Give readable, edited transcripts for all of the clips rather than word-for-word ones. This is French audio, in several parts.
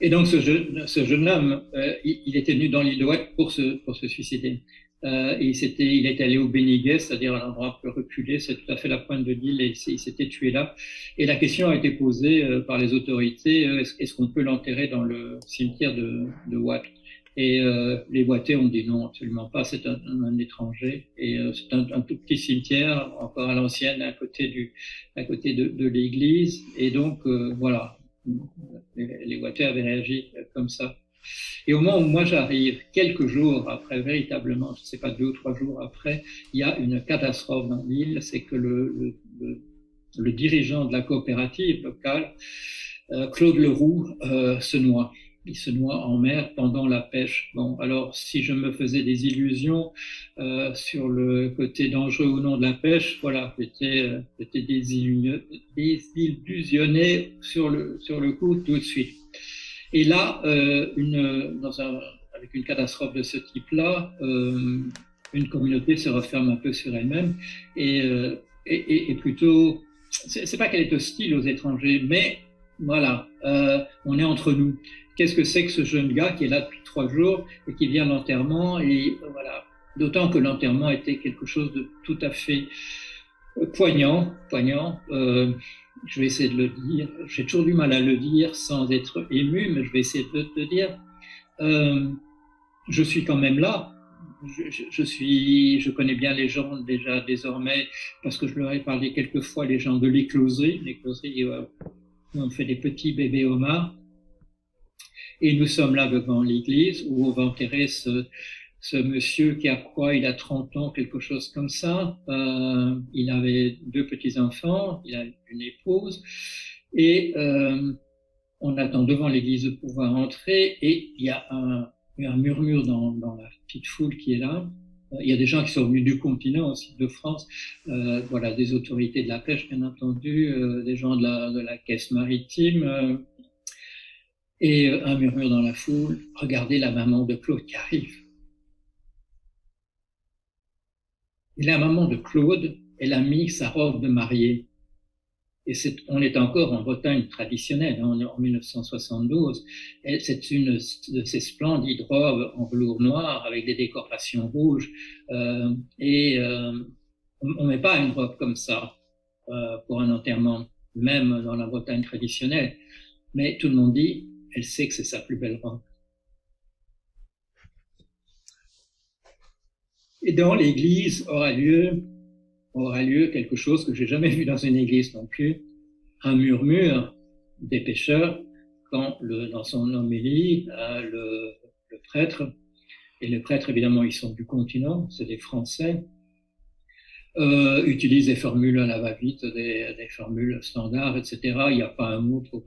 Et donc ce jeune homme, il était venu dans l'île de Wight pour se suicider. Il était allé au Beniguet, c'est-à-dire à un endroit un peu reculé, c'est tout à fait la pointe de l'île, et il s'était tué là. Et la question a été posée par les autorités, est-ce qu'on peut l'enterrer dans le cimetière de Wight? Et les Wattais ont dit non, absolument pas, c'est un étranger. Et c'est un tout petit cimetière, encore à l'ancienne, à côté de l'église. Et donc, voilà, les Wattais avaient réagi comme ça. Et au moment où moi j'arrive, quelques jours après, véritablement, je ne sais pas, 2 ou 3 jours après, il y a une catastrophe dans l'île, c'est que le dirigeant de la coopérative locale, Claude Leroux, se noie. Il se noie en mer pendant la pêche. Bon, alors si je me faisais des illusions sur le côté dangereux ou non de la pêche, voilà, j'étais désillusionné sur le coup tout de suite. Et là, avec une catastrophe de ce type-là, une communauté se referme un peu sur elle-même et plutôt, c'est pas qu'elle est hostile aux étrangers, mais voilà, on est entre nous. Qu'est-ce que c'est que ce jeune gars qui est là depuis 3 jours et qui vient à l'enterrement, et voilà. D'autant que l'enterrement était quelque chose de tout à fait poignant. Je vais essayer de le dire. J'ai toujours du mal à le dire sans être ému, mais je vais essayer de le dire. Je suis quand même là. Je connais bien les gens déjà désormais parce que je leur ai parlé quelques fois, les gens de l'écloserie. L'écloserie, on fait des petits bébés homards. Et nous sommes là devant l'église où on va enterrer ce monsieur qui a quoi? Il a 30 ans, quelque chose comme ça. Il avait 2 petits-enfants, il a une épouse. Et on attend devant l'église de pouvoir entrer. Et il y a un murmure dans la petite foule qui est là. Il y a des gens qui sont venus du continent aussi, de France. Voilà, des autorités de la pêche, bien entendu, des gens de la caisse maritime. Et un murmure dans la foule. Regardez la maman de Claude qui arrive. Et la maman de Claude, elle a mis sa robe de mariée. Et on est encore en Bretagne traditionnelle, on est en 1972. C'est une de ces splendides robes en velours noir avec des décorations rouges. On met pas une robe comme ça pour un enterrement, même dans la Bretagne traditionnelle. Mais tout le monde dit, elle sait que c'est sa plus belle robe. Et dans l'église aura lieu quelque chose que j'ai jamais vu dans une église non plus, un murmure des pécheurs quand dans son homélie, le prêtre, et les prêtres évidemment ils sont du continent, c'est des Français, utilisent des formules à la va-vite, des formules standards, etc. Il n'y a pas un mot pour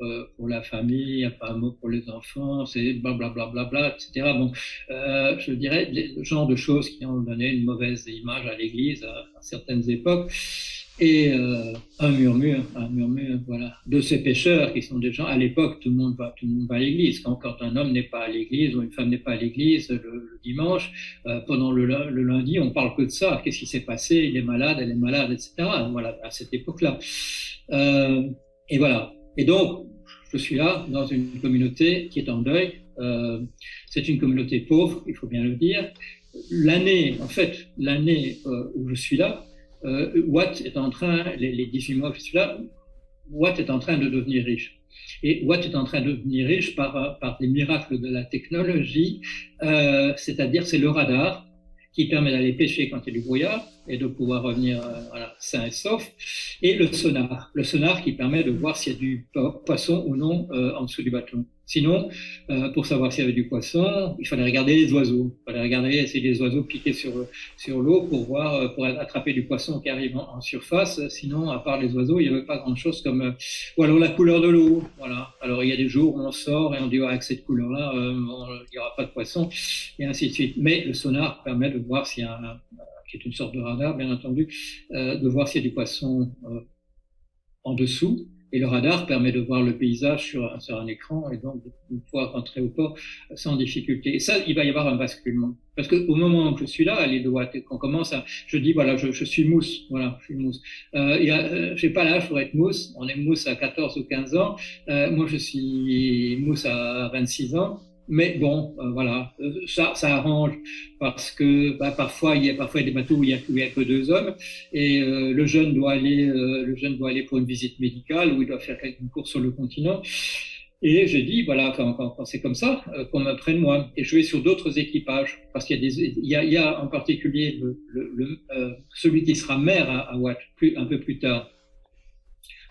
la famille, il n'y a pas un mot pour les enfants, c'est blablabla, etc. Bon, je dirais le genre de choses qui ont donné une mauvaise image à l'Église à certaines époques. Et un murmure, voilà, de ces pécheurs qui sont des gens. À l'époque, tout le monde va à l'église. Quand un homme n'est pas à l'église ou une femme n'est pas à l'église le dimanche, pendant le lundi, on parle que de ça. Qu'est-ce qui s'est passé? Il est malade, elle est malade, etc. Voilà, à cette époque-là. Et voilà. Et donc, je suis là dans une communauté qui est en deuil. C'est une communauté pauvre, il faut bien le dire. L'année où je suis là, Watt est en train, les 18 mois que je suis là, Watt est en train de devenir riche. Et Watt est en train de devenir riche par des miracles de la technologie, c'est-à-dire c'est le radar qui permet d'aller pêcher quand il y a du brouillard, et de pouvoir revenir voilà, sain et sauf. Et le sonar qui permet de voir s'il y a du poisson ou non en dessous du bateau. Sinon, pour savoir s'il y avait du poisson, il fallait regarder les oiseaux. Il fallait regarder, essayer les oiseaux piquer sur l'eau pour voir, pour attraper du poisson qui arrive en surface. Sinon, à part les oiseaux, il n'y avait pas grand-chose comme, ou alors la couleur de l'eau. Voilà. Alors il y a des jours où on sort et on dit avec cette couleur-là, bon, il n'y aura pas de poisson, et ainsi de suite. Mais le sonar permet de voir s'il y a qui est une sorte de radar, bien entendu, de voir s'il y a du poisson en dessous. Et le radar permet de voir le paysage sur un écran et donc de pouvoir rentrer au port sans difficulté. Et ça, il va y avoir un basculement. Parce qu'au moment où je suis là, à l'île de Watt, qu'on commence à, je dis, voilà, je suis mousse. Voilà, je suis mousse. J'ai pas l'âge pour être mousse. On est mousse à 14 ou 15 ans. Moi, je suis mousse à 26 ans. Mais bon, voilà, ça arrange parce que parfois il y a des bateaux où il y a que deux hommes et le jeune doit aller pour une visite médicale ou il doit faire une course sur le continent. Et j'ai dit voilà quand c'est comme ça qu'on me prenne moi et je vais sur d'autres équipages parce qu'il y a en particulier celui qui sera maire à Watt un peu plus tard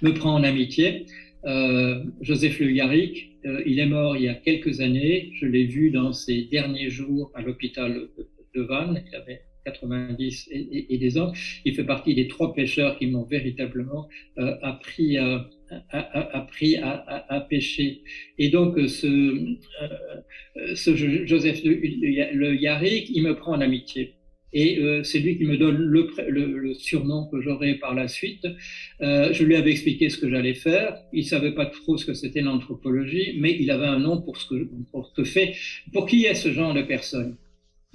me prend en amitié. Joseph Le Yarrick, il est mort il y a quelques années. Je l'ai vu dans ses derniers jours à l'hôpital de Vannes. Il avait 90 et des ans. Il fait partie des 3 pêcheurs qui m'ont véritablement appris à pêcher. Et donc, ce Joseph Le Yarrick, il me prend en amitié. Et c'est lui qui me donne le surnom que j'aurai par la suite. Je lui avais expliqué ce que j'allais faire. Il savait pas trop ce que c'était l'anthropologie, mais il avait un nom pour ce que fait. Pour qui est ce genre de personne?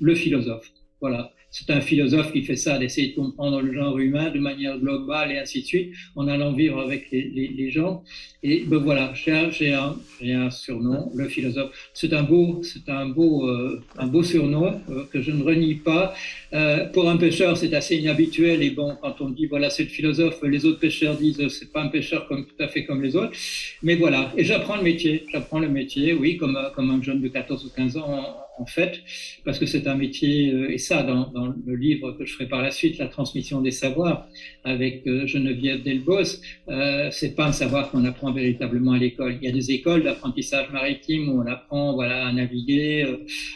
Le philosophe. Voilà. C'est un philosophe qui fait ça, d'essayer de comprendre le genre humain de manière globale et ainsi de suite, en allant vivre avec les gens. Et ben voilà, j'ai un surnom, le philosophe. C'est un beau surnom que je ne renie pas. Pour un pêcheur, c'est assez inhabituel. Et bon, quand on dit voilà, c'est le philosophe, les autres pêcheurs disent c'est pas un pêcheur tout à fait comme les autres. Mais voilà, et j'apprends le métier, oui, comme un jeune de 14 ou 15 ans en fait, parce que c'est un métier, et ça dans le livre que je ferai par la suite, La transmission des savoirs, avec Geneviève Delbos, c'est pas un savoir qu'on apprend véritablement à l'école. Il y a des écoles d'apprentissage maritime où on apprend voilà, à naviguer,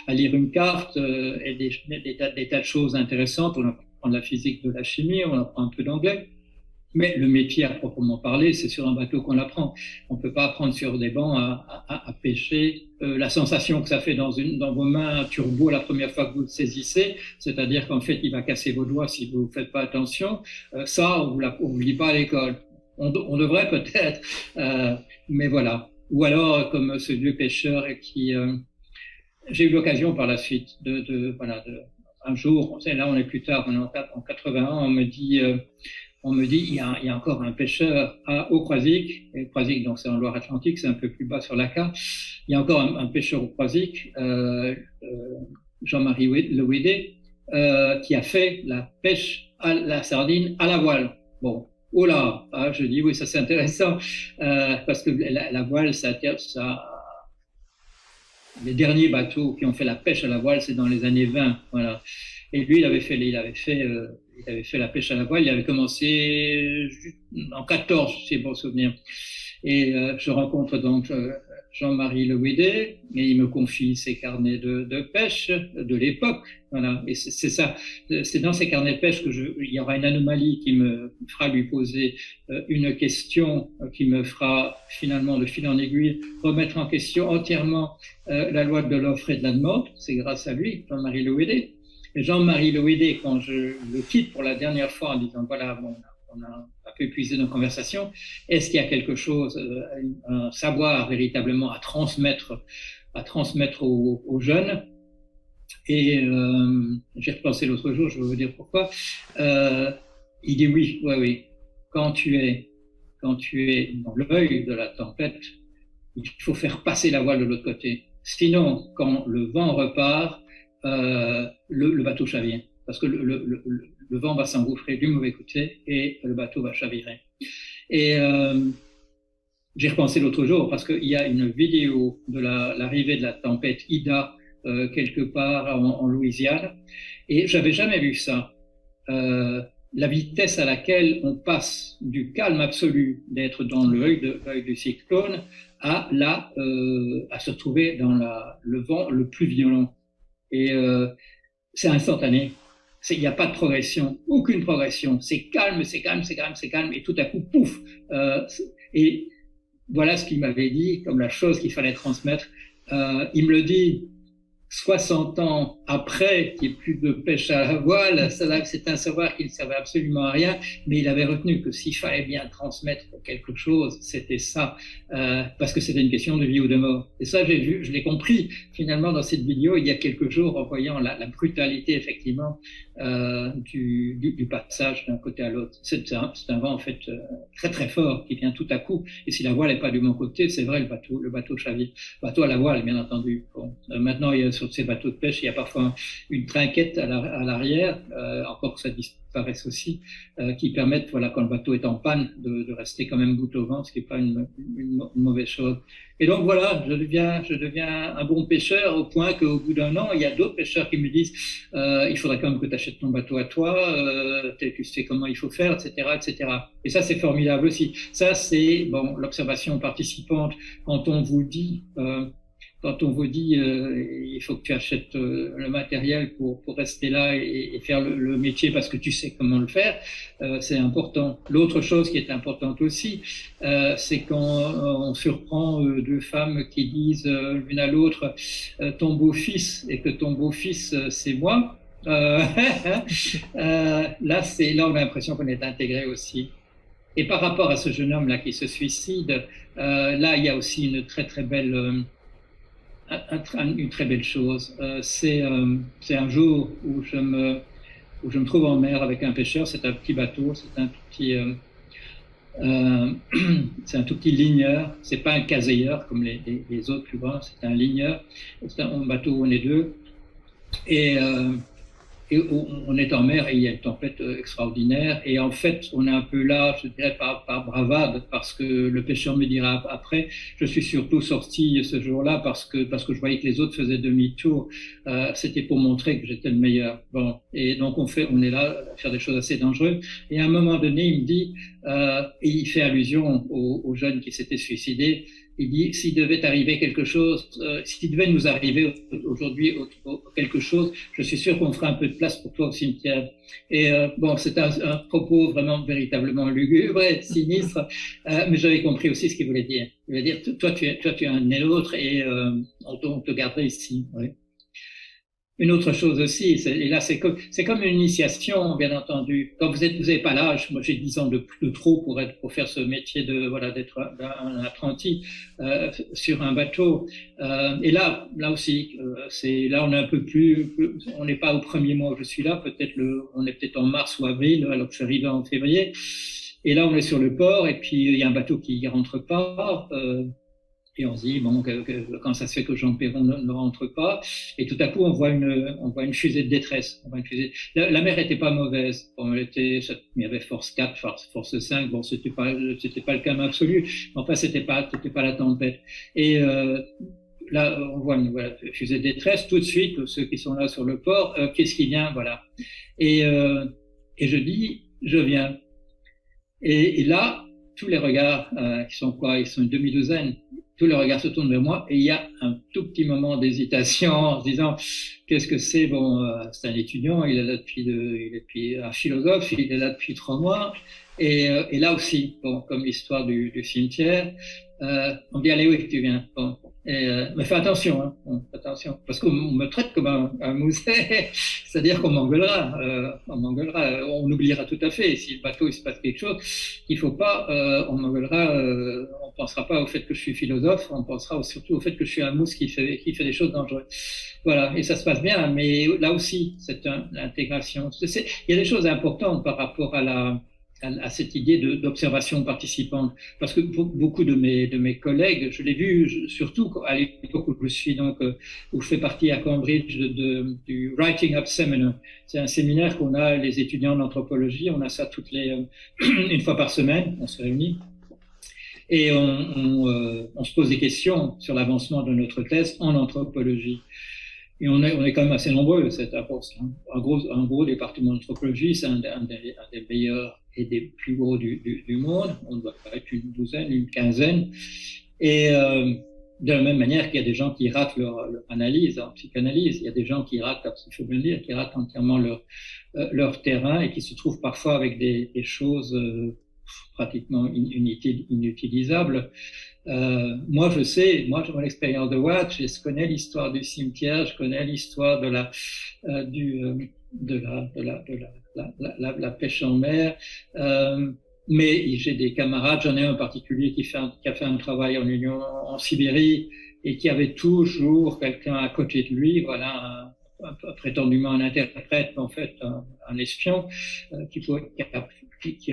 à lire une carte, et des tas de choses intéressantes. On apprend de la physique, de la chimie, on apprend un peu d'anglais. Mais le métier à proprement parler, c'est sur un bateau qu'on l'apprend. On peut pas apprendre sur des bancs à pêcher. La sensation que ça fait dans vos mains un turbo la première fois que vous le saisissez, c'est-à-dire qu'en fait, il va casser vos doigts si vous ne faites pas attention. Ça, on vous lit pas à l'école. On devrait peut-être, mais voilà. Ou alors, comme ce vieux pêcheur qui, j'ai eu l'occasion par la suite un jour, là on est plus tard, on est en 81, on me dit, il y a encore un pêcheur au Croisic, et Croisic, donc c'est en Loire-Atlantique, c'est un peu plus bas sur la carte. Il y a encore un pêcheur au Croisic, Jean-Marie Le Ouédé, qui a fait la pêche à la sardine à la voile. Bon, oh là, je dis oui, ça c'est intéressant, parce que la voile, les derniers bateaux qui ont fait la pêche à la voile, c'est dans les années 20, voilà. Et lui, il avait fait la pêche à la voile. Il avait commencé en 14, si j'ai bon souvenir. Et je rencontre donc Jean-Marie Le Ouédé, et il me confie ses carnets de pêche de l'époque. Voilà. Et c'est ça. C'est dans ces carnets de pêche il y aura une anomalie qui me fera lui poser une question qui me fera finalement, de fil en aiguille, remettre en question entièrement la loi de l'offre et de la demande. C'est grâce à lui, Jean-Marie Le Ouédé. Jean-Marie Le Ouédé, quand je le quitte pour la dernière fois en disant voilà, bon, on a un peu épuisé nos conversations, est-ce qu'il y a quelque chose, un savoir véritablement à transmettre aux jeunes? Et j'ai repensé l'autre jour, je vais vous dire pourquoi. Il dit oui. Quand tu es dans l'œil de la tempête, il faut faire passer la voile de l'autre côté. Sinon, quand le vent repart, le bateau chavire, parce que le vent va s'engouffrer du mauvais côté et le bateau va chavirer. Et j'ai repensé l'autre jour parce qu'il y a une vidéo de l'arrivée de la tempête Ida quelque part en Louisiane, et j'avais jamais vu ça. la vitesse à laquelle on passe du calme absolu, d'être dans l'œil du cyclone, à se trouver dans le vent le plus violent. Et c'est instantané. Il n'y a pas de progression, aucune progression. C'est calme, c'est calme, c'est calme, c'est calme, et tout à coup, pouf. Et voilà ce qu'il m'avait dit comme la chose qu'il fallait transmettre. Il me le dit 60 ans après qu'il n'y ait plus de pêche à la voile. C'est un savoir qui ne servait absolument à rien, mais il avait retenu que s'il fallait bien transmettre quelque chose, c'était ça, parce que c'était une question de vie ou de mort. Et ça, je l'ai compris finalement dans cette vidéo il y a quelques jours en voyant la brutalité effectivement du passage d'un côté à l'autre. C'est un vent en fait très très fort qui vient tout à coup. Et si la voile n'est pas du bon côté, c'est vrai, le bateau chavire. Bateau à la voile, bien entendu. Bon. Maintenant, il y a, sur ces bateaux de pêche, il y a parfois une trinquette à l'arrière, encore que ça disparaisse aussi, qui permettent, voilà, quand le bateau est en panne, de rester quand même bout au vent, ce qui n'est pas une mauvaise chose. Et donc voilà, je deviens un bon pêcheur au point qu'au bout d'un an, il y a d'autres pêcheurs qui me disent il faudrait quand même que tu achètes ton bateau à toi, tu sais comment il faut faire, etc., etc. Et ça, c'est formidable aussi. Ça, c'est bon, l'observation participante. Quand on vous dit il faut que tu achètes le matériel pour rester là et faire le métier parce que tu sais comment le faire, c'est important. L'autre chose qui est importante aussi, c'est quand on surprend deux femmes qui disent l'une à l'autre ton beau-fils et que ton beau-fils c'est moi. Là, on a l'impression qu'on est intégré aussi. Et par rapport à ce jeune homme là qui se suicide, là il y a aussi une très très belle une très belle chose. C'est un jour où je me trouve en mer avec un pêcheur. C'est un petit bateau, c'est un tout petit ligneur. C'est pas un caseilleur comme les autres plus grands. C'est un ligneur. C'est un bateau où on est deux. Et on est en mer et il y a une tempête extraordinaire. Et en fait, on est un peu là, je dirais, par bravade, parce que le pêcheur me dira après, je suis surtout sorti ce jour-là parce que je voyais que les autres faisaient demi-tour. C'était pour montrer que j'étais le meilleur. Bon. Et donc, on est là à faire des choses assez dangereuses. Et à un moment donné, il me dit, et il fait allusion aux jeunes qui s'étaient suicidés. Il dit, s'il devait arriver quelque chose, s'il devait nous arriver aujourd'hui quelque chose, je suis sûr qu'on fera un peu de place pour toi au cimetière. Et bon, c'est un propos vraiment véritablement lugubre et sinistre, mais j'avais compris aussi ce qu'il voulait dire. Il voulait dire, toi tu es un et l'autre et on te garderait ici. Ouais. Une autre chose aussi, et là c'est comme une initiation, bien entendu. Quand vous n'avez pas l'âge, moi j'ai 10 ans de trop pour faire ce métier d'être un apprenti sur un bateau. Et là aussi, là on est un peu plus, on n'est pas au premier mois où je suis là, on est peut-être en mars ou avril, alors que je suis arrivé en février. Et là on est sur le port et puis il y a un bateau qui rentre pas. Et on se dit, bon, quand ça se fait que Jean Perron ne rentre pas, et tout à coup, on voit une fusée de détresse. La mer était pas mauvaise. Bon, il y avait force 4, force 5. Bon, c'était pas le calme absolu. Enfin, c'était pas la tempête. Et, là, on voit une fusée de détresse. Tout de suite, ceux qui sont là sur le port, qu'est-ce qui vient? Voilà. Et je dis, je viens. Et là, tous les regards, qui sont quoi? Ils sont une demi-douzaine. Tous les regards se tournent vers moi et il y a un tout petit moment d'hésitation en se disant qu'est-ce que c'est? Bon, c'est un étudiant, il est là depuis un philosophe, il est là depuis 3 mois. Et là aussi, bon, comme l'histoire du cimetière, on me dit allez oui, tu viens. Bon. Mais fais attention, hein, attention, parce qu'on me traite comme un mousset, c'est-à-dire qu'on m'engueulera, on oubliera tout à fait. Si le bateau il se passe quelque chose qu'il faut pas, on m'engueulera, on pensera pas au fait que je suis philosophe, on pensera surtout au fait que je suis un mousse qui fait des choses dangereuses. Voilà, et ça se passe bien, mais là aussi, c'est l'intégration. Il y a des choses importantes par rapport à cette idée d'observation participante, parce que beaucoup de mes collègues, je l'ai vu surtout à l'époque où je suis où je fais partie à Cambridge du Writing Up Seminar. C'est un séminaire qu'on a les étudiants d'anthropologie, on a ça une fois par semaine, on se réunit et on se pose des questions sur l'avancement de notre thèse en anthropologie. Et on est quand même assez nombreux, c'est un gros département d'anthropologie, c'est un des meilleurs et des plus gros du monde. On doit être une douzaine, une quinzaine. Et de la même manière qu'il y a des gens qui ratent leur analyse, en psychanalyse, il y a des gens qui ratent, il faut bien le dire, qui ratent entièrement leur terrain et qui se trouvent parfois avec des choses pratiquement inutilisables. Moi, je sais, moi, j'ai mon expérience de Watt, je connais l'histoire du cimetière, je connais l'histoire de la pêche en mer, mais j'ai des camarades, j'en ai un en particulier qui a fait un travail en Sibérie et qui avait toujours quelqu'un à côté de lui, voilà, prétendument un interprète, en fait, un espion, qui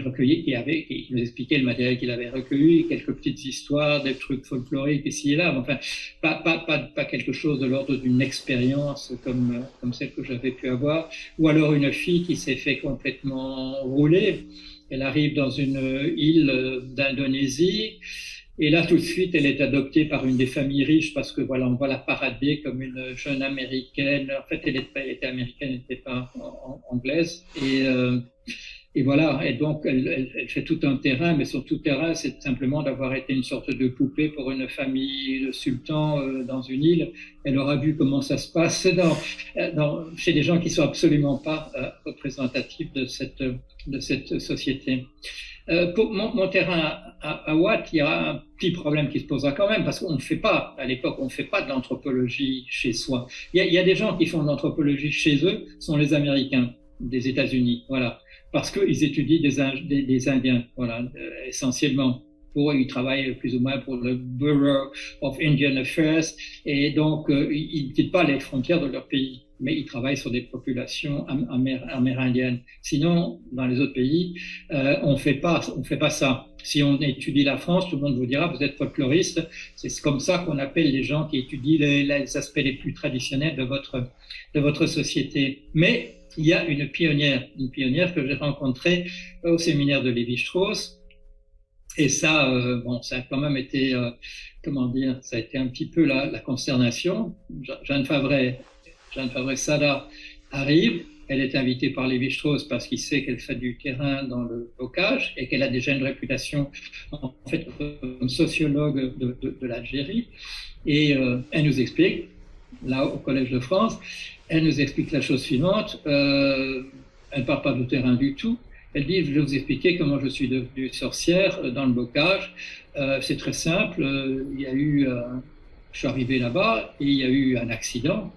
recueillait, qui nous expliquait le matériel qu'il avait recueilli, quelques petites histoires, des trucs folkloriques ici et là, enfin, pas quelque chose de l'ordre d'une expérience comme celle que j'avais pu avoir, ou alors une fille qui s'est fait complètement rouler. Elle arrive dans une île d'Indonésie, et là, tout de suite, elle est adoptée par une des familles riches parce que voilà, on va la parader comme une jeune américaine. En fait, elle était américaine, elle n'était pas anglaise. Et voilà. Et donc, elle fait tout un terrain, mais son tout terrain, c'est simplement d'avoir été une sorte de poupée pour une famille de sultans dans une île. Elle aura vu comment ça se passe chez des gens qui sont absolument pas représentatifs de cette société. Pour mon terrain à Watt, il y a un petit problème qui se posera quand même, parce qu'on ne fait pas, à l'époque, on ne fait pas de l'anthropologie chez soi. Il y a des gens qui font de l'anthropologie chez eux, sont les Américains des États-Unis, voilà, parce qu'ils étudient des Indiens, voilà, essentiellement. Pour eux, ils travaillent plus ou moins pour le Bureau of Indian Affairs, et donc ils ne quittent pas les frontières de leur pays, mais ils travaillent sur des populations amérindiennes. Sinon, dans les autres pays, on fait pas ça. Si on étudie la France, tout le monde vous dira, vous êtes folkloriste. C'est comme ça qu'on appelle les gens qui étudient les aspects les plus traditionnels de votre société. Mais il y a une pionnière que j'ai rencontrée au séminaire de Lévi-Strauss. Et ça, ça a quand même été, ça a été un petit peu la consternation. Jeanne Favre-Sada arrive, elle est invitée par Lévi-Strauss parce qu'il sait qu'elle fait du terrain dans le bocage et qu'elle a déjà une réputation, en fait, comme sociologue de l'Algérie. Et elle nous explique, là, au Collège de France, elle nous explique la chose suivante, elle ne part pas du terrain du tout. Elle dit, je vais vous expliquer comment je suis devenue sorcière dans le bocage. C'est très simple. Je suis arrivé là-bas et il y a eu un accident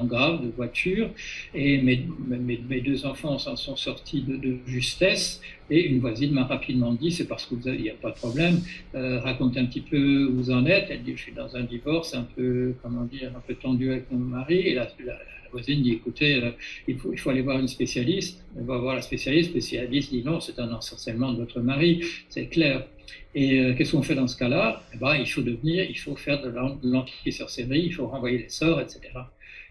grave de voiture. Et mes deux enfants s'en sont sortis de justesse. Et une voisine m'a rapidement dit, c'est parce que il n'y a pas de problème. Racontez un petit peu où vous en êtes. Elle dit, je suis dans un divorce un peu tendu avec mon mari. Et la voisine dit, écoutez, il faut aller voir une spécialiste. On va voir la spécialiste. Le spécialiste dit, non, c'est un ensorcellement de votre mari, c'est clair. Et qu'est-ce qu'on fait dans ce cas-là? Il faut faire de l'anti-sorcellerie, il faut renvoyer les sorts, etc.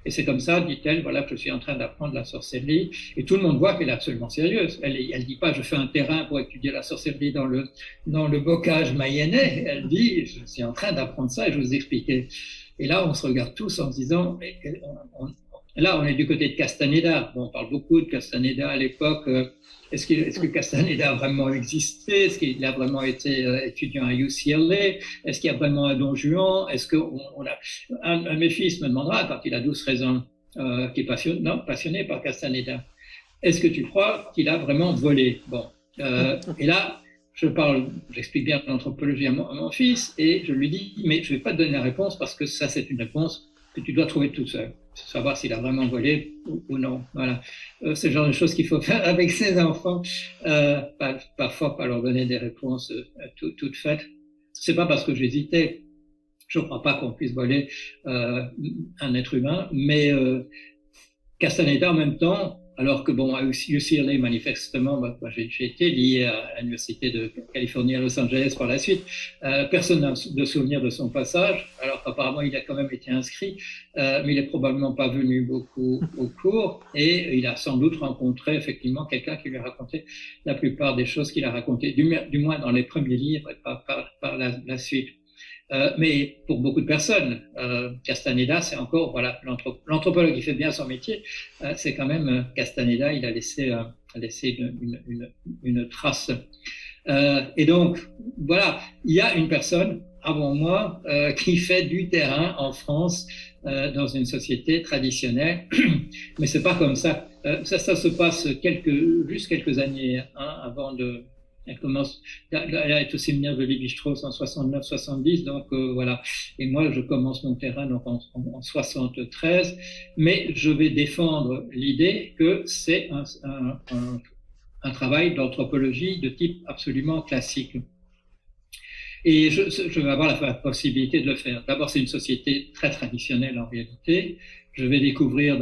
Et c'est comme ça, dit-elle, voilà, que je suis en train d'apprendre la sorcellerie. Et tout le monde voit qu'elle est absolument sérieuse. Elle dit pas, je fais un terrain pour étudier la sorcellerie dans le bocage mayennais. Elle dit, je suis en train d'apprendre ça et je vais vous expliquer. Et là, on se regarde tous en se disant, là, on est du côté de Castaneda. Bon, on parle beaucoup de Castaneda à l'époque. Est-ce que Castaneda a vraiment existé? Est-ce qu'il a vraiment été étudiant à UCLA? Est-ce qu'il y a vraiment un Don Juan? Est-ce que un de mes fils me demandera, quand il a 12-13 ans, qui est passionné par Castaneda, est-ce que tu crois qu'il a vraiment volé? Bon, et là, j'explique bien l'anthropologie à mon fils et je lui dis, mais je ne vais pas te donner la réponse parce que ça, c'est une réponse que tu dois trouver tout seul, savoir s'il a vraiment volé ou non. Voilà, c'est le genre de choses qu'il faut faire avec ses enfants. Parfois, pas leur donner des réponses toutes faites. C'est pas parce que j'hésitais. Je ne crois pas qu'on puisse voler un être humain, mais Castaneda en même temps. Alors que à UCLA, manifestement, j'ai été lié à l'Université de Californie à Los Angeles par la suite. Personne n'a de souvenir de son passage, alors qu'apparemment, il a quand même été inscrit, mais il n'est probablement pas venu beaucoup au cours, et il a sans doute rencontré effectivement quelqu'un qui lui a raconté la plupart des choses qu'il a racontées, du moins dans les premiers livres et par la suite. Mais pour beaucoup de personnes, Castaneda, c'est encore, voilà, l'anthropologue qui fait bien son métier, c'est quand même Castaneda, il a laissé une trace. Et donc, voilà, il y a une personne avant moi qui fait du terrain en France dans une société traditionnelle, mais c'est pas comme ça. Ça se passe juste quelques années avant de. Elle commence, elle est au séminaire de Lévi-Strauss en 69-70, donc voilà. Et moi, je commence mon terrain donc en 73, mais je vais défendre l'idée que c'est un travail d'anthropologie de type absolument classique. Et je vais avoir la possibilité de le faire. D'abord, c'est une société très traditionnelle en réalité. Je vais découvrir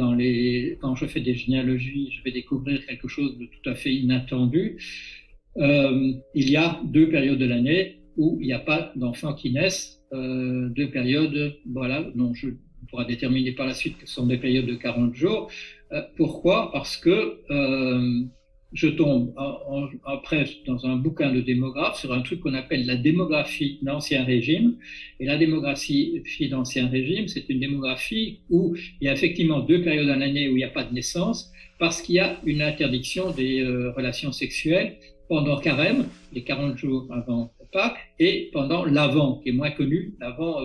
quand je fais des généalogies, je vais découvrir quelque chose de tout à fait inattendu. Il y a 2 périodes de l'année où il n'y a pas d'enfants qui naissent, 2 périodes, voilà, dont on pourra déterminer par la suite que ce sont des périodes de 40 jours. Pourquoi? Parce que je tombe après dans un bouquin de démographe sur un truc qu'on appelle la démographie d'Ancien Régime. Et la démographie d'Ancien Régime, c'est une démographie où il y a effectivement 2 périodes dans l'année où il n'y a pas de naissance, parce qu'il y a une interdiction des relations sexuelles pendant Carême, les 40 jours avant Pâques, et pendant l'Avent, qui est moins connu, l'Avent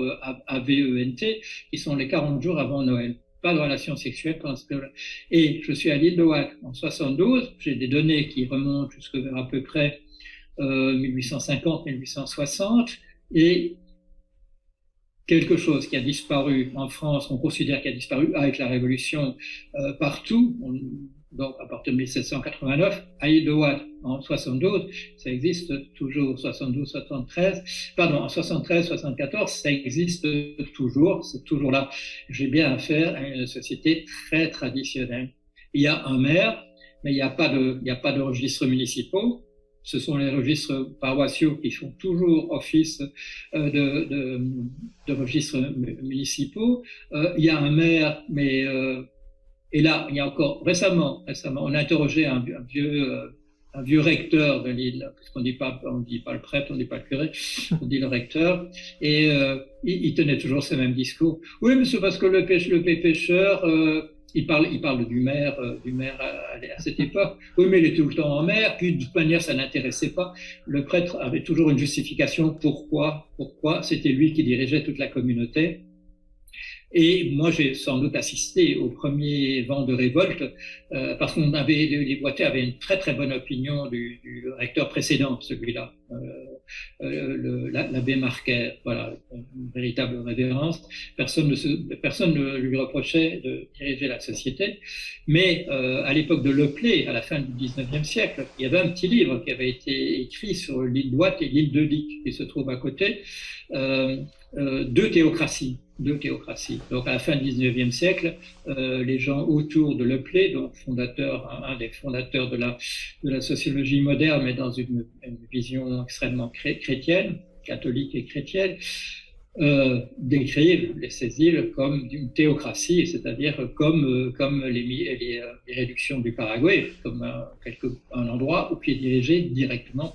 AVENT, qui sont les 40 jours avant Noël. Pas de relations sexuelles pendant ce période. Et je suis à l'île de Watt en 72, j'ai des données qui remontent jusqu'à à peu près 1850-1860, et quelque chose qui a disparu en France, on considère qu'il a disparu avec la Révolution partout, donc à partir de 1789, à l'île de Watt en 72, ça existe toujours, 72, 73, pardon, en 73, 74, ça existe toujours, c'est toujours là. J'ai bien affaire à une société très traditionnelle. Il y a un maire, mais il n'y a pas de registres municipaux. Ce sont les registres paroissiaux qui font toujours office de registres municipaux. Il y a un maire, mais et là, il y a encore récemment, on a interrogé un vieux recteur de l'île, parce qu'on dit pas le prêtre, on dit pas le curé, on dit le recteur, et il tenait toujours ce même discours. Oui, mais c'est parce que le pêcheur, il parle du maire à cette époque. Oui, mais il est tout le temps en mer, puis de toute manière, ça n'intéressait pas. Le prêtre avait toujours une justification pourquoi c'était lui qui dirigeait toute la communauté. Et moi, j'ai sans doute assisté au premier vent de révolte, parce qu'on avait, les Boiteux avaient une très très bonne opinion du recteur précédent, celui-là, l'abbé Marquet, voilà, une véritable révérence. Personne ne lui reprochait de diriger la société. Mais à l'époque de Leplé, à la fin du 19e siècle, il y avait un petit livre qui avait été écrit sur l'île d'Ouat et l'île de Dic, qui se trouve à côté, deux théocraties. Donc à la fin du 19e siècle, les gens autour de Leplé, donc un des fondateurs de la sociologie moderne, mais dans une vision extrêmement chrétienne, catholique et chrétienne, décrivent ces îles comme une théocratie, c'est-à-dire comme les réductions du Paraguay, comme un endroit qui est dirigé directement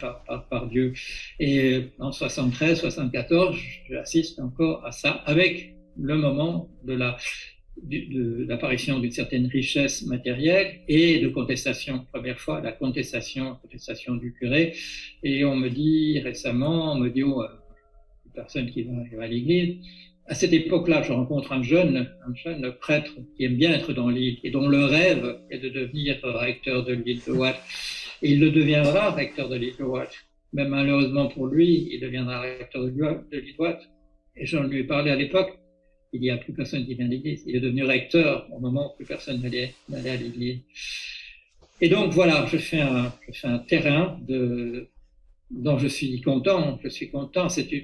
par Dieu. Et en 73, 74, j'assiste encore à ça, avec le moment de l'apparition d'une certaine richesse matérielle et de contestation. Première fois, la contestation du curé. Et on me dit récemment, personne qui va à l'église. À cette époque-là, je rencontre un jeune prêtre qui aime bien être dans l'île et dont le rêve est de devenir recteur de l'île de Watt. Et il le deviendra, recteur de l'île de Watt. Mais malheureusement pour lui, il deviendra recteur de l'île de Watt. Et j'en lui ai parlé à l'époque. Il n'y a plus personne qui vient à l'église. Il est devenu recteur au moment où plus personne n'allait à l'église. Et donc voilà, je fais un terrain dont je suis content. C'est une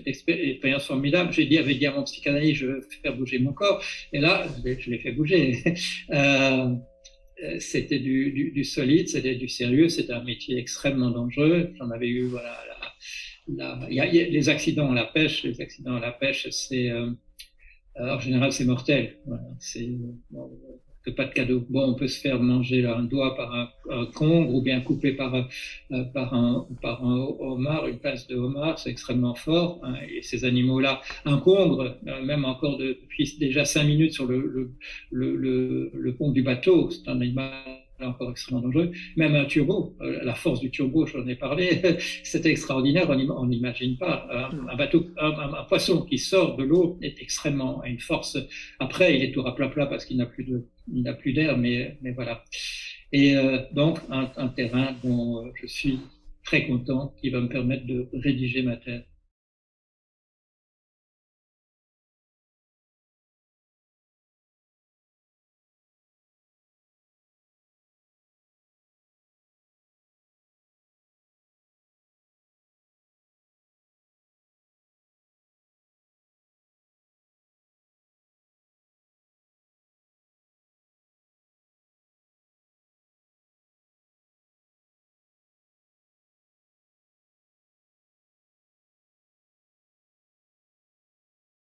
expérience formidable. J'avais dit à mon psychanalyste, je veux faire bouger mon corps. Et là, je l'ai fait bouger. C'était du solide, c'était du sérieux. C'était un métier extrêmement dangereux. J'en avais eu, voilà. Il y a les accidents à la pêche. C'est en général, c'est mortel. Voilà, pas de cadeau. Bon, on peut se faire manger un doigt par un congre ou bien couper par un homard, une pince de homard, c'est extrêmement fort. Hein, et ces animaux-là, un congre, même encore depuis déjà 5 minutes sur le pont du bateau, c'est un animal encore extrêmement dangereux. Même un turbo, la force du turbo, j'en ai parlé, c'est extraordinaire, on n'imagine pas. Un bateau, un poisson qui sort de l'eau est extrêmement, a une force. Après, il est tout raplat parce qu'il n'a plus d'air, mais voilà. Et donc, un terrain dont je suis très content, qui va me permettre de rédiger ma thèse.